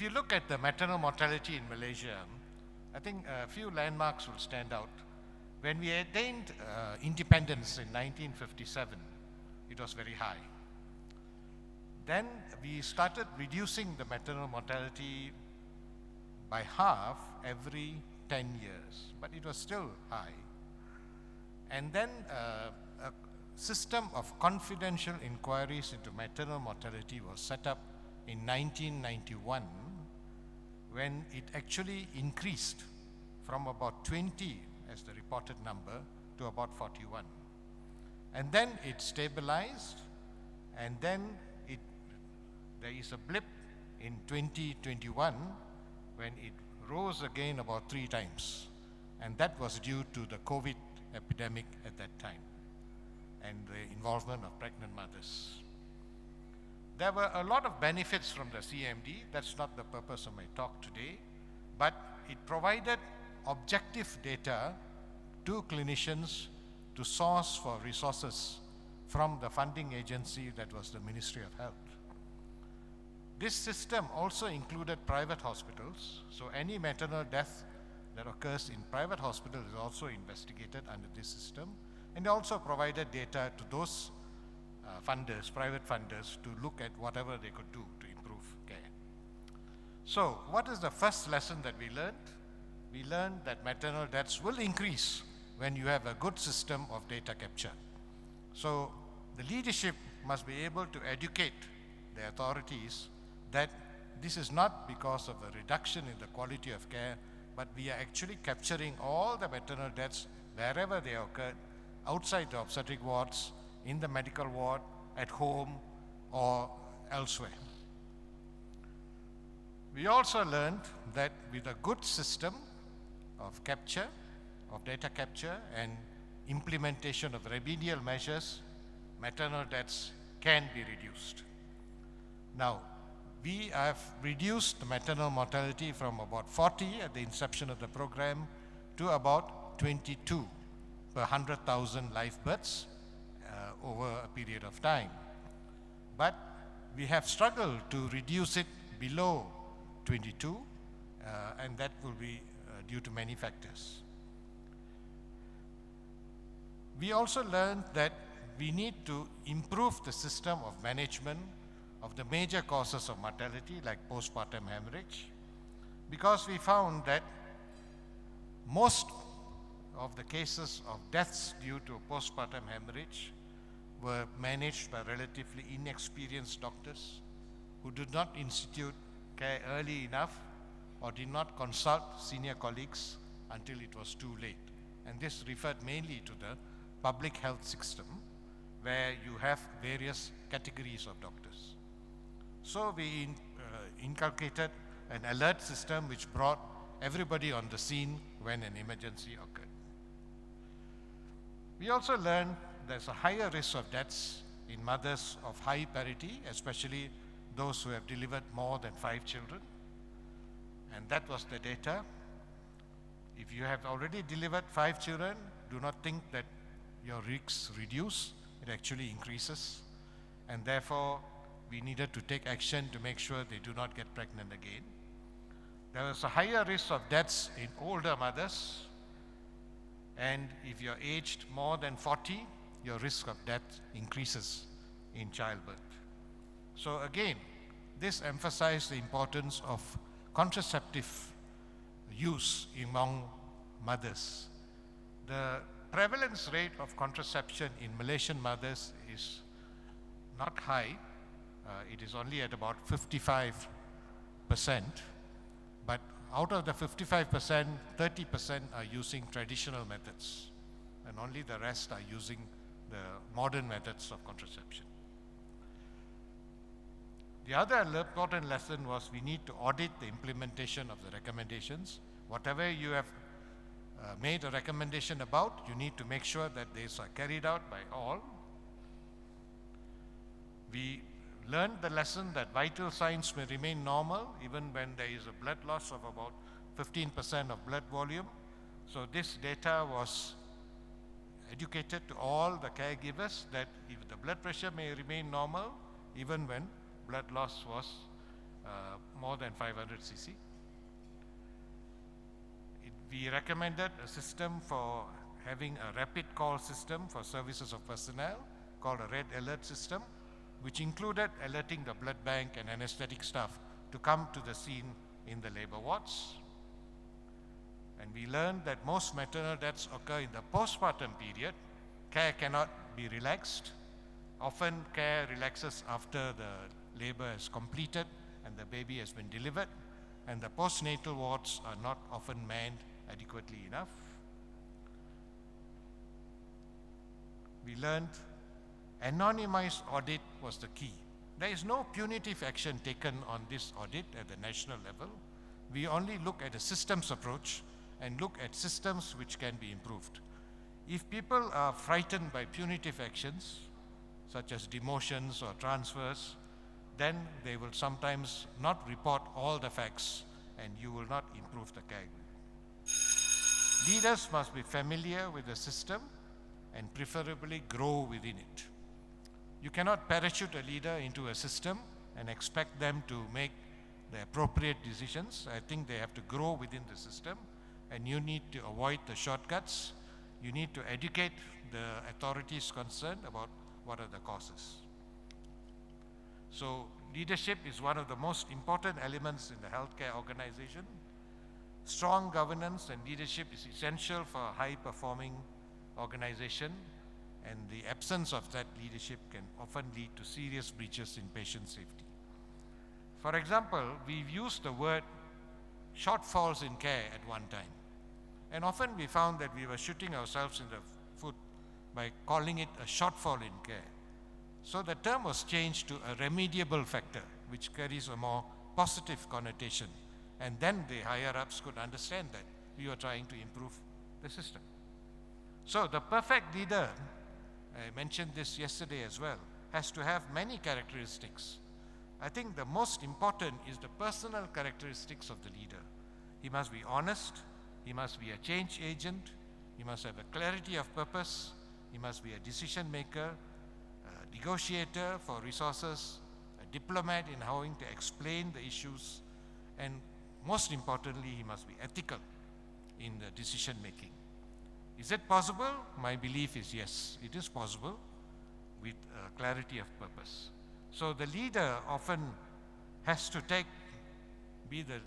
you look at the maternal mortality in Malaysia, I think a few landmarks will stand out. When we attained independence in 1957, it was very high. Then we started reducing the maternal mortality by half every 10 years, but it was still high. And then a system of confidential inquiries into maternal mortality was set up in 1991, when it actually increased from about 20 as the reported number to about 41. And then it stabilized, and then there is a blip in 2021 when it rose again about 3 times. And that was due to the COVID epidemic at that time and the involvement of pregnant mothers. There were a lot of benefits from the CMD. That's not the purpose of my talk today, but it provided objective data to clinicians to source for resources from the funding agency that was the Ministry of Health. This system also included private hospitals, so any maternal death that occurs in private hospitals is also investigated under this system, and also provided data to those funders, private funders, to look at whatever they could do to improve care. So, what is the first lesson that we learned? We learned that maternal deaths will increase when you have a good system of data capture. So, the leadership must be able to educate the authorities that this is not because of a reduction in the quality of care, but we are actually capturing all the maternal deaths wherever they occurred, outside the obstetric wards, in the medical ward, at home, or elsewhere. We also learned that with a good system of capture, of data capture and implementation of remedial measures, maternal deaths can be reduced. Now, we have reduced the maternal mortality from about 40 at the inception of the program to about 22 per 100,000 live births over a period of time. But we have struggled to reduce it below 22, and that will be due to many factors. We also learned that we need to improve the system of management of the major causes of mortality, like postpartum hemorrhage, because we found that most of the cases of deaths due to postpartum hemorrhage were managed by relatively inexperienced doctors who did not institute care early enough or did not consult senior colleagues until it was too late. And this referred mainly to the public health system, where you have various categories of doctors. So we inculcated an alert system which brought everybody on the scene when an emergency occurred. We also learned there's a higher risk of deaths in mothers of high parity, especially those who have delivered more than 5 children. And that was the data. If you have already delivered 5 children, do not think that your risks reduce. It actually increases. And therefore, we needed to take action to make sure they do not get pregnant again. There was a higher risk of deaths in older mothers. And if you're aged more than 40, your risk of death increases in childbirth. So again, this emphasized the importance of contraceptive use among mothers. The prevalence rate of contraception in Malaysian mothers is not high. It is only at about 55%. But out of the 55%, 30% are using traditional methods, and only the rest are using the modern methods of contraception. The other important lesson was we need to audit the implementation of the recommendations. Whatever you have made a recommendation about, you need to make sure that these are carried out by all. We learned the lesson that vital signs may remain normal even when there is a blood loss of about 15% of blood volume. So this data was educated to all the caregivers that if the blood pressure may remain normal even when blood loss was more more than 500 cc. We recommended a system for having a rapid call system for services of personnel called a red alert system, which included alerting the blood bank and anesthetic staff to come to the scene in the labor wards. And we learned that most maternal deaths occur in the postpartum period. Care cannot be relaxed. Often care relaxes after the labor is completed and the baby has been delivered, and the postnatal wards are not often manned adequately enough. We learned anonymized audit was the key. There is no punitive action taken on this audit at the national level. We only look at a systems approach and look at systems which can be improved. If people are frightened by punitive actions, such as demotions or transfers, then they will sometimes not report all the facts and you will not improve the care. Leaders must be familiar with the system and preferably grow within it. You cannot parachute a leader into a system and expect them to make the appropriate decisions. I think they have to grow within the system, and you need to avoid the shortcuts. You need to educate the authorities concerned about what are the causes. So leadership is one of the most important elements in the healthcare organization. Strong governance and leadership is essential for a high-performing organization, and the absence of that leadership can often lead to serious breaches in patient safety. For example, we've used the word shortfalls in care at one time, and often we found that we were shooting ourselves in the foot by calling it a shortfall in care. So the term was changed to a remediable factor, which carries a more positive connotation, and then the higher-ups could understand that we were trying to improve the system. So the perfect leader, I mentioned this yesterday as well, has to have many characteristics. I think the most important is the personal characteristics of the leader. He must be honest, he must be a change agent, he must have a clarity of purpose, he must be a decision maker, a negotiator for resources, a diplomat in how to explain the issues, and most importantly, he must be ethical in the decision making. Is it possible? My belief is yes, it is possible with clarity of purpose. So the leader often has to be the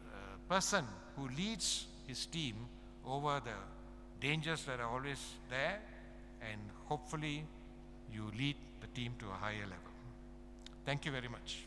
person who leads his team over the dangers that are always there, and hopefully you lead the team to a higher level. Thank you very much.